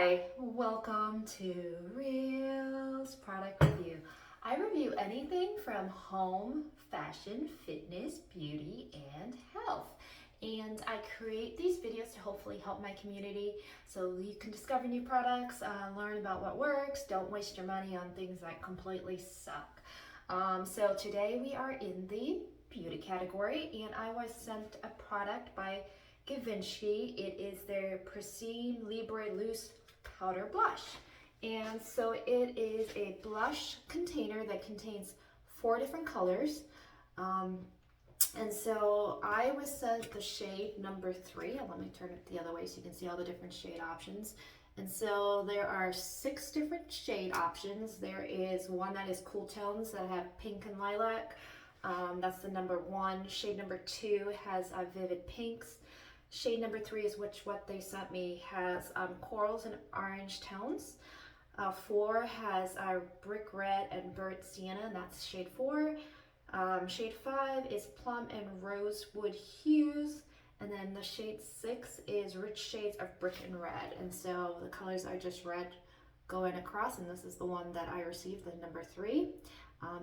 Hi, welcome to Realz Product Review. I review anything from home, fashion, fitness, beauty, and health. And I create these videos to hopefully help my community so you can discover new products, learn about what works, don't waste your money on things that completely suck. So today we are in the beauty category, and I was sent a product by Givenchy. It is their Prisme Libre Loose Powder Blush. And so it is a blush container that contains 4 different colors. And so I was sent the shade number 3. Let me turn it the other way so you can see all the different shade options. And so there are 6 different shade options. There is one that is cool tones that have pink and lilac. That's the number 1. Shade number 2 has vivid pinks. Shade number 3 is what they sent me, has corals and orange tones. 4 has brick red and burnt sienna, and that's shade 4. Shade 5 is plum and rosewood hues, and then the shade 6 is rich shades of brick and red. And so the colors are just red going across, and this is the one that I received, the number 3.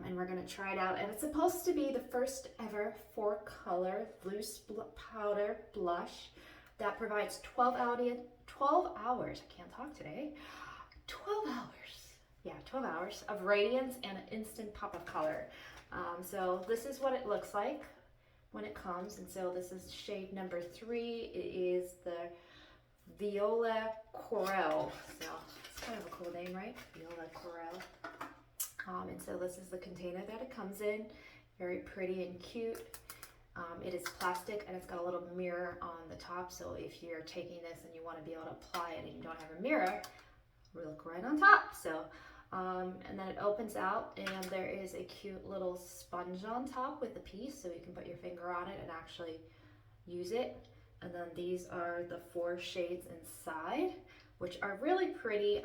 And we're going to try it out, and it's supposed to be the first ever 4-color loose powder blush that provides 12 hours, I can't talk today, 12 hours of radiance and an instant pop of color. So this is what it looks like when it comes, and so this is shade number 3. It is the Voile Corail, so it's kind of a cool name, right? Voile Corail. And so this is the container that it comes in. Very pretty and cute. It is plastic, and it's got a little mirror on the top, so if you're taking this and you want to be able to apply it and you don't have a mirror, look right on top. So and then it opens out, and there is a cute little sponge on top with a piece, so you can put your finger on it and actually use it. And then these are the 4 shades inside, which are really pretty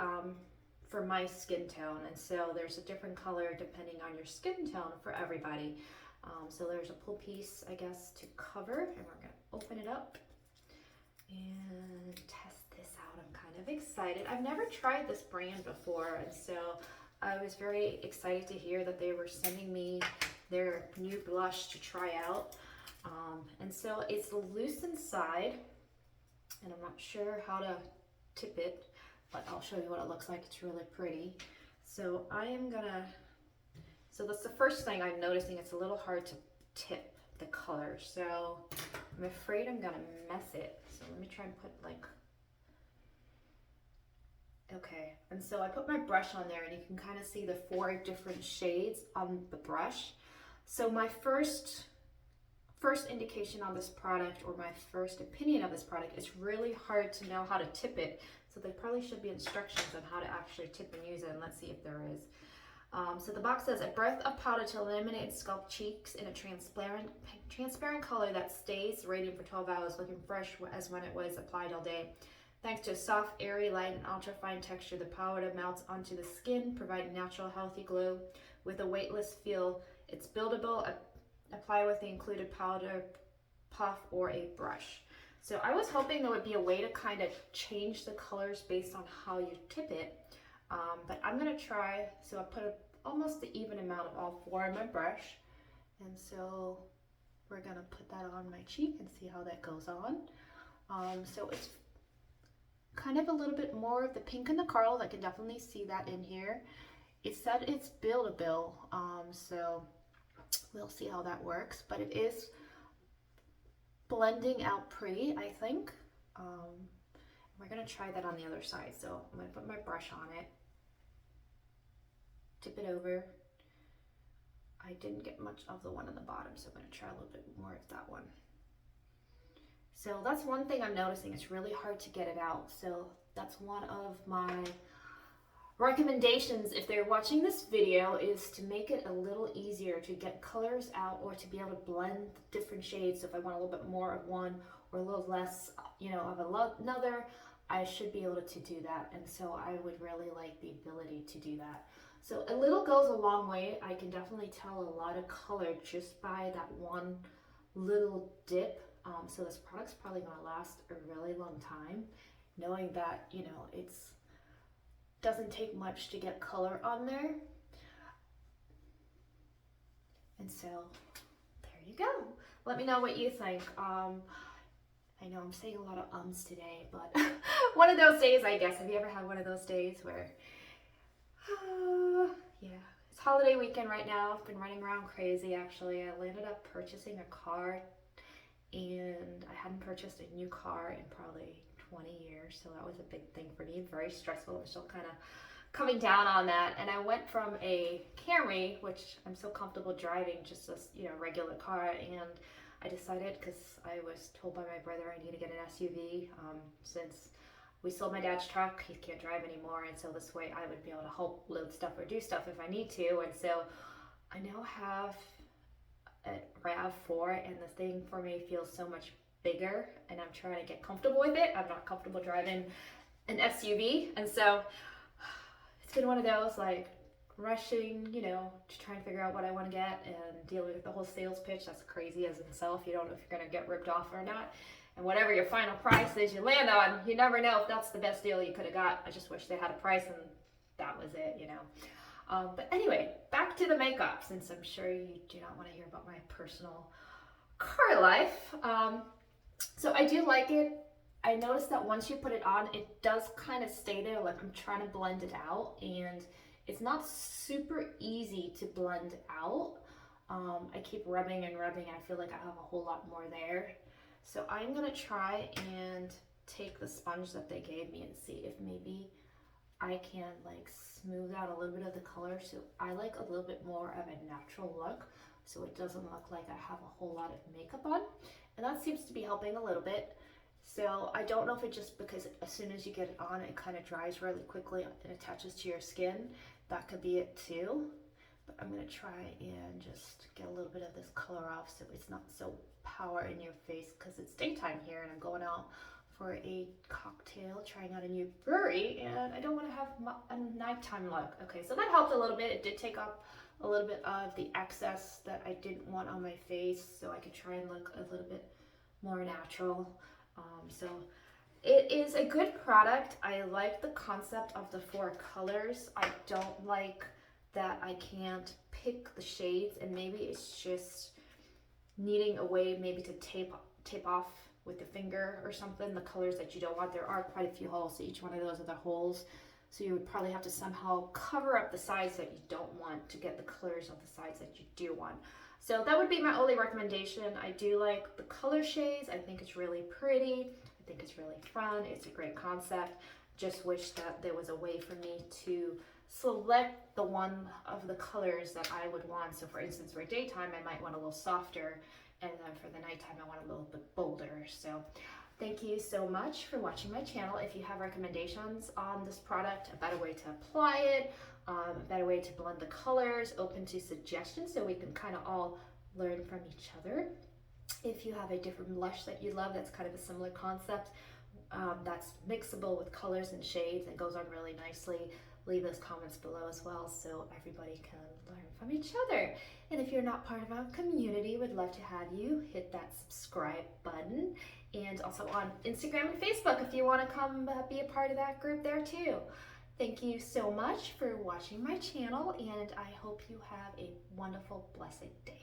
for my skin tone. And so there's a different color depending on your skin tone for everybody. So there's a pull piece, I guess, to cover, and we're gonna open it up and test this out. I'm kind of excited. I've never tried this brand before, and so I was very excited to hear that they were sending me their new blush to try out. And so it's loose inside, and I'm not sure how to tip it, but I'll show you what it looks like. It's really pretty. So so that's the first thing I'm noticing. It's a little hard to tip the color, so I'm afraid I'm gonna mess it. So let me try and put okay. And so I put my brush on there, and you can kind of see the 4 different shades on the brush. So my first indication on this product, or my first opinion of this product, it's really hard to know how to tip it. So there probably should be instructions on how to actually tip and use it, and let's see if there is. So the box says, a breath of powder to eliminate sculpt cheeks in a transparent color that stays radiant for 12 hours, looking fresh as when it was applied all day. Thanks to a soft, airy, light, and ultra-fine texture, the powder melts onto the skin, providing natural, healthy glow with a weightless feel. It's buildable. Apply with the included powder puff or a brush. So I was hoping there would be a way to kind of change the colors based on how you tip it. But I'm gonna try. So I put almost the even amount of all 4 in my brush, and so we're gonna put that on my cheek and see how that goes on. So it's kind of a little bit more of the pink and the corals. I can definitely see that in here. It said it's buildable, so we'll see how that works, but it is blending out pretty, I think. We're gonna try that on the other side. So I'm gonna put my brush on it, tip it over. I didn't get much of the one on the bottom, so I'm gonna try a little bit more of that one. So that's one thing I'm noticing. It's really hard to get it out. So that's one of my recommendations if they're watching this video, is to make it a little easier to get colors out, or to be able to blend different shades. So if I want a little bit more of one or a little less, of another, I should be able to do that. And so I would really like the ability to do that. So a little goes a long way. I can definitely tell a lot of color just by that one little dip. So this product's probably gonna last a really long time, knowing that, it's doesn't take much to get color on there. And so there you go. Let me know what you think. I know I'm saying a lot of ums today, but one of those days, I guess. Have you ever had one of those days where, yeah, it's holiday weekend right now. I've been running around crazy, actually. I landed up purchasing a car, and I hadn't purchased a new car in probably 20 years, so that was a big thing for me. Very stressful. I'm still kind of coming down on that. And I went from a Camry, which I'm so comfortable driving, just a regular car, and I decided, because I was told by my brother I need to get an SUV, since we sold my dad's truck, he can't drive anymore, and so this way I would be able to help load stuff or do stuff if I need to. And so I now have a RAV4, and the thing for me feels so much bigger, and I'm trying to get comfortable with it. I'm not comfortable driving an SUV, and so it's been one of those, like, rushing, to try and figure out what I want to get and dealing with the whole sales pitch. That's crazy as itself. You don't know if you're going to get ripped off or not. And whatever your final price is you land on, you never know if that's the best deal you could have got. I just wish they had a price and that was it, But anyway, back to the makeup, since I'm sure you do not want to hear about my personal car life. So I do like it. I noticed that once you put it on, it does kind of stay there. Like, I'm trying to blend it out, and it's not super easy to blend out. I keep rubbing and rubbing, and I feel like I have a whole lot more there. So I'm gonna try and take the sponge that they gave me and see if maybe I can like smooth out a little bit of the color. So I like a little bit more of a natural look, so it doesn't look like I have a whole lot of makeup on. And that seems to be helping a little bit. So I don't know if it's just because as soon as you get it on, it kind of dries really quickly and attaches to your skin. That could be it too. But I'm gonna try and just get a little bit of this color off so it's not so power in your face, because it's daytime here and I'm going out for a cocktail, trying out a new brewery, and I don't want to have a nighttime look. Okay, so that helped a little bit. It did take off a little bit of the excess that I didn't want on my face, so I could try and look a little bit more natural. So it is a good product. I like the concept of the 4 colors. I don't like that I can't pick the shades, and maybe it's just needing a way maybe to tape off with the finger or something the colors that you don't want. There are quite a few holes, so each one of those are the holes. So you would probably have to somehow cover up the sides that you don't want to get the colors of the sides that you do want. So that would be my only recommendation. I do like the color shades. I think it's really pretty. I think it's really fun. It's a great concept. Just wish that there was a way for me to select the one of the colors that I would want. So for instance, for daytime, I might want a little softer, and then for the nighttime, I want a little bit bolder. So thank you so much for watching my channel. If you have recommendations on this product, a better way to apply it, a better way to blend the colors, open to suggestions so we can kind of all learn from each other. If you have a different blush that you love that's kind of a similar concept, that's mixable with colors and shades and goes on really nicely, leave those comments below as well so everybody can learn from each other. And if you're not part of our community, we'd love to have you hit that subscribe button, and also on Instagram and Facebook if you want to come be a part of that group there too. Thank you so much for watching my channel, and I hope you have a wonderful, blessed day.